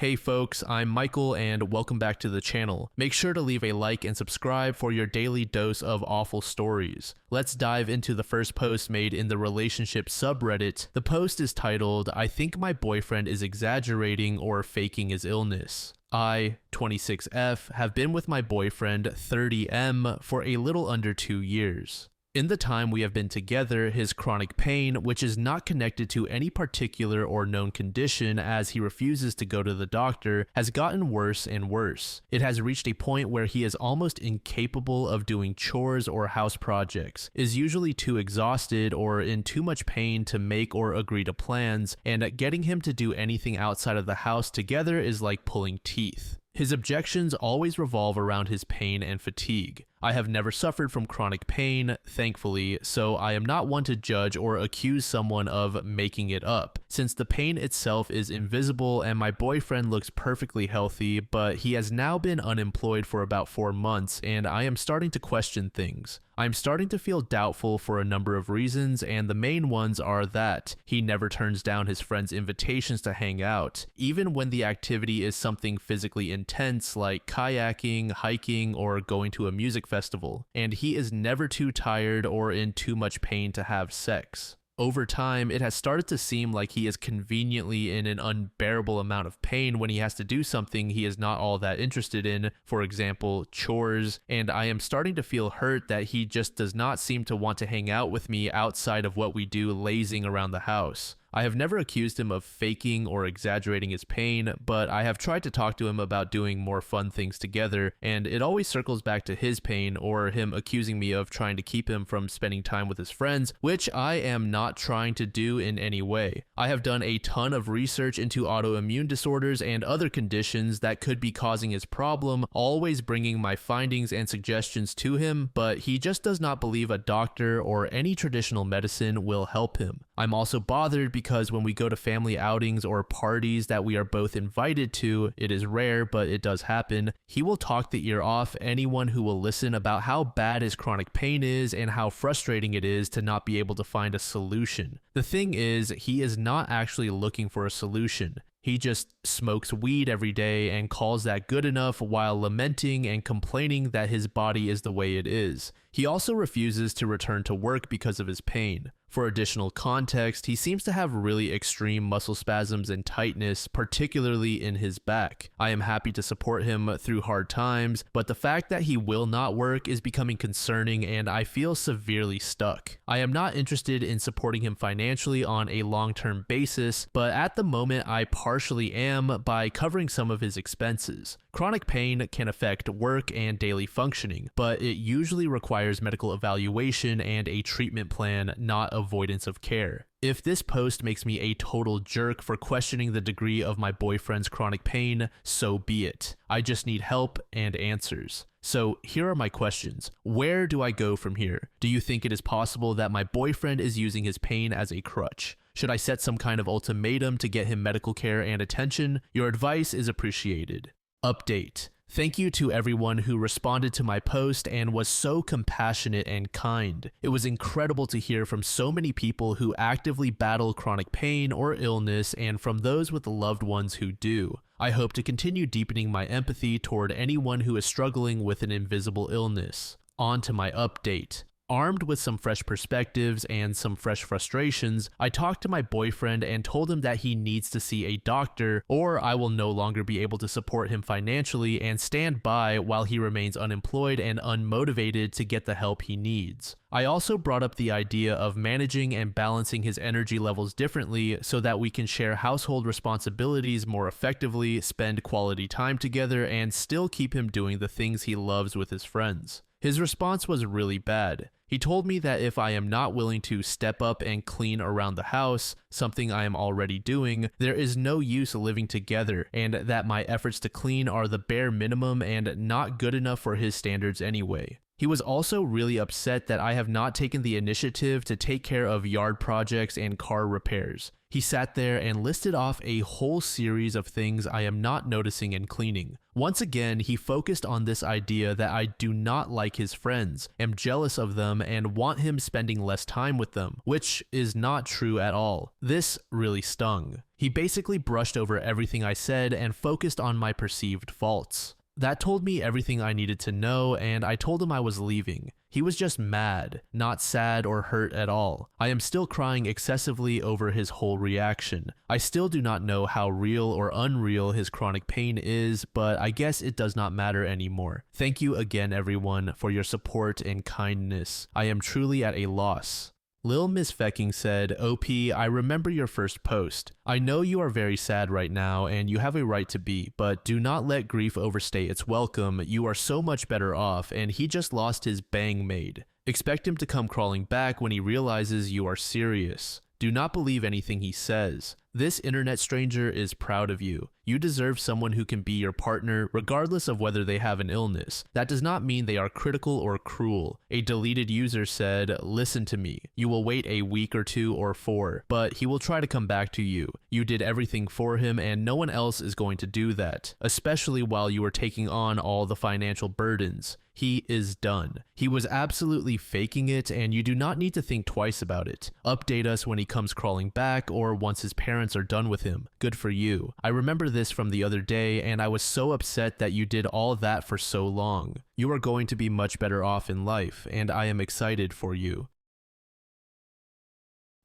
Hey folks, I'm Michael and welcome back to the channel. Make sure to leave a like and subscribe for your daily dose of awful stories. Let's dive into the first post made in the relationship subreddit. The post is titled, "I think my boyfriend is exaggerating or faking his illness." I, 26F, have been with my boyfriend, 30M, for a little under 2 years. In the time we have been together, his chronic pain, which is not connected to any particular or known condition as he refuses to go to the doctor, has gotten worse and worse. It has reached a point where he is almost incapable of doing chores or house projects, is usually too exhausted or in too much pain to make or agree to plans, and getting him to do anything outside of the house together is like pulling teeth. His objections always revolve around his pain and fatigue. I have never suffered from chronic pain, thankfully, so I am not one to judge or accuse someone of making it up, since the pain itself is invisible and my boyfriend looks perfectly healthy, but he has now been unemployed for about 4 months and I am starting to question things. I'm starting to feel doubtful for a number of reasons, and the main ones are that he never turns down his friends' invitations to hang out, even when the activity is something physically intense like kayaking, hiking, or going to a music festival, and he is never too tired or in too much pain to have sex. Over time, it has started to seem like he is conveniently in an unbearable amount of pain when he has to do something he is not all that interested in, for example, chores, and I am starting to feel hurt that he just does not seem to want to hang out with me outside of what we do lazing around the house. I have never accused him of faking or exaggerating his pain, but I have tried to talk to him about doing more fun things together, and it always circles back to his pain or him accusing me of trying to keep him from spending time with his friends, which I am not trying to do in any way. I have done a ton of research into autoimmune disorders and other conditions that could be causing his problem, always bringing my findings and suggestions to him, but he just does not believe a doctor or any traditional medicine will help him. I'm also bothered because when we go to family outings or parties that we are both invited to, it is rare, but it does happen, he will talk the ear off anyone who will listen about how bad his chronic pain is and how frustrating it is to not be able to find a solution. The thing is, he is not actually looking for a solution. He just smokes weed every day and calls that good enough while lamenting and complaining that his body is the way it is. He also refuses to return to work because of his pain. For additional context, he seems to have really extreme muscle spasms and tightness, particularly in his back. I am happy to support him through hard times, but the fact that he will not work is becoming concerning and I feel severely stuck. I am not interested in supporting him financially on a long-term basis, but at the moment I partially am by covering some of his expenses. Chronic pain can affect work and daily functioning, but it usually requires medical evaluation and a treatment plan, not avoidance of care. If this post makes me a total jerk for questioning the degree of my boyfriend's chronic pain, so be it. I just need help and answers. So here are my questions. Where do I go from here? Do you think it is possible that my boyfriend is using his pain as a crutch? Should I set some kind of ultimatum to get him medical care and attention? Your advice is appreciated. Update. Thank you to everyone who responded to my post and was so compassionate and kind. It was incredible to hear from so many people who actively battle chronic pain or illness and from those with loved ones who do. I hope to continue deepening my empathy toward anyone who is struggling with an invisible illness. On to my update. Armed with some fresh perspectives and some fresh frustrations, I talked to my boyfriend and told him that he needs to see a doctor or I will no longer be able to support him financially and stand by while he remains unemployed and unmotivated to get the help he needs. I also brought up the idea of managing and balancing his energy levels differently so that we can share household responsibilities more effectively, spend quality time together, and still keep him doing the things he loves with his friends. His response was really bad. He told me that if I am not willing to step up and clean around the house, something I am already doing, there is no use living together, and that my efforts to clean are the bare minimum and not good enough for his standards anyway. He was also really upset that I have not taken the initiative to take care of yard projects and car repairs. He sat there and listed off a whole series of things I am not noticing and cleaning. Once again, he focused on this idea that I do not like his friends, am jealous of them, and want him spending less time with them, which is not true at all. This really stung. He basically brushed over everything I said and focused on my perceived faults. That told me everything I needed to know, and I told him I was leaving. He was just mad, not sad or hurt at all. I am still crying excessively over his whole reaction. I still do not know how real or unreal his chronic pain is, but I guess it does not matter anymore. Thank you again, everyone, for your support and kindness. I am truly at a loss. Lil Miss Fecking said, OP, I remember your first post. I know you are very sad right now and you have a right to be, but do not let grief overstay its welcome. You are so much better off and he just lost his bang maid. Expect him to come crawling back when he realizes you are serious. Do not believe anything he says. This internet stranger is proud of you. You deserve someone who can be your partner regardless of whether they have an illness. That does not mean they are critical or cruel. A deleted user said, listen to me. You will wait a week or 2 or 4, but he will try to come back to you. You did everything for him and no one else is going to do that, especially while you are taking on all the financial burdens. He is done. He was absolutely faking it and you do not need to think twice about it. Update us when he comes crawling back or once his parents are done with him. Good for you. I remember this from the other day and I was so upset that you did all that for so long. You are going to be much better off in life and I am excited for you.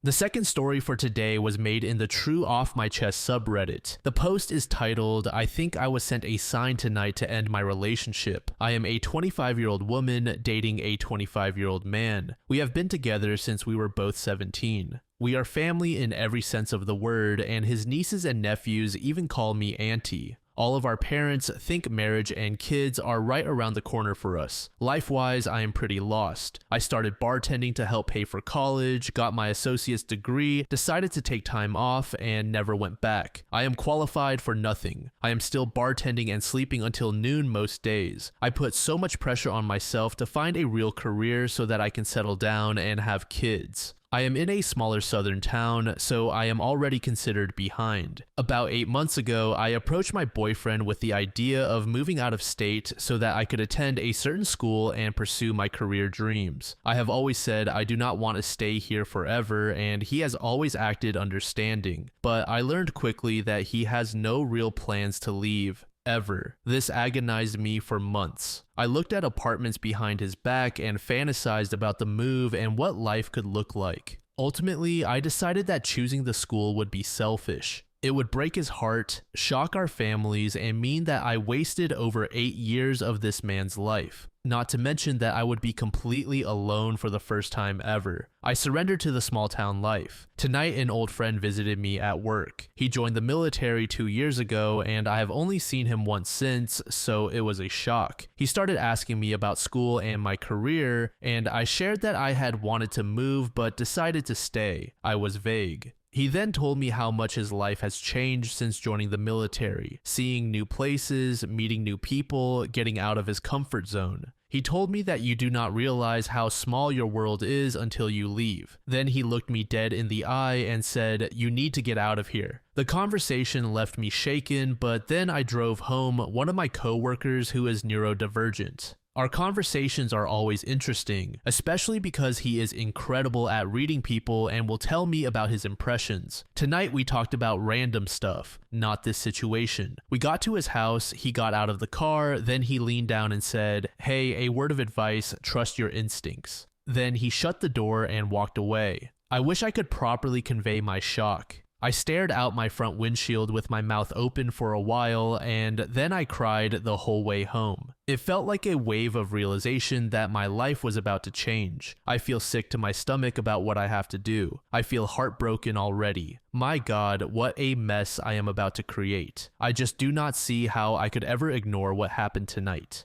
The second story for today was made in the True Off My Chest subreddit. The post is titled, I think I was sent a sign tonight to end my relationship. I am a 25-year-old woman dating a 25-year-old man. We have been together since we were both 17. We are family in every sense of the word, and his nieces and nephews even call me auntie. All of our parents think marriage and kids are right around the corner for us. Life-wise, I am pretty lost. I started bartending to help pay for college, got my associate's degree, decided to take time off, and never went back. I am qualified for nothing. I am still bartending and sleeping until noon most days. I put so much pressure on myself to find a real career so that I can settle down and have kids. I am in a smaller southern town, so I am already considered behind. About 8 months ago, I approached my boyfriend with the idea of moving out of state so that I could attend a certain school and pursue my career dreams. I have always said I do not want to stay here forever, and he has always acted understanding, but I learned quickly that he has no real plans to leave. Ever. This agonized me for months. I looked at apartments behind his back and fantasized about the move and what life could look like. Ultimately, I decided that choosing the school would be selfish. It would break his heart, shock our families, and mean that I wasted over 8 years of this man's life. Not to mention that I would be completely alone for the first time ever. I surrendered to the small town life. Tonight, an old friend visited me at work. He joined the military 2 years ago, and I have only seen him once since, so it was a shock. He started asking me about school and my career, and I shared that I had wanted to move but decided to stay. I was vague. He then told me how much his life has changed since joining the military, seeing new places, meeting new people, getting out of his comfort zone. He told me that you do not realize how small your world is until you leave. Then he looked me dead in the eye and said, you need to get out of here. The conversation left me shaken, but then I drove home one of my coworkers who is neurodivergent. Our conversations are always interesting, especially because he is incredible at reading people and will tell me about his impressions. Tonight we talked about random stuff, not this situation. We got to his house, he got out of the car, then he leaned down and said, hey, a word of advice, trust your instincts. Then he shut the door and walked away. I wish I could properly convey my shock. I stared out my front windshield with my mouth open for a while, and then I cried the whole way home. It felt like a wave of realization that my life was about to change. I feel sick to my stomach about what I have to do. I feel heartbroken already. My God, what a mess I am about to create. I just do not see how I could ever ignore what happened tonight.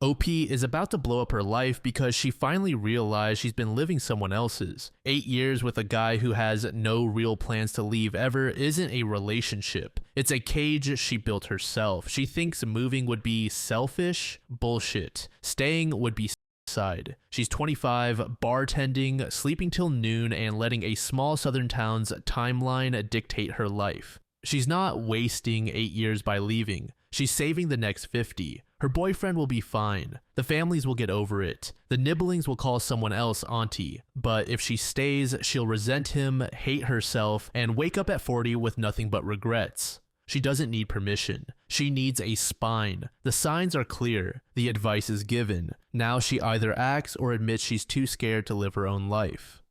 OP is about to blow up her life because she finally realized she's been living someone else's. 8 years with a guy who has no real plans to leave ever isn't a relationship. It's a cage she built herself. She thinks moving would be selfish? Bullshit. Staying would be side. She's 25, bartending, sleeping till noon, and letting a small southern town's timeline dictate her life. She's not wasting 8 years by leaving. She's saving the next 50. Her boyfriend will be fine. The families will get over it. The nibblings will call someone else auntie. But if she stays, she'll resent him, hate herself, and wake up at 40 with nothing but regrets. She doesn't need permission. She needs a spine. The signs are clear. The advice is given. Now she either acts or admits she's too scared to live her own life.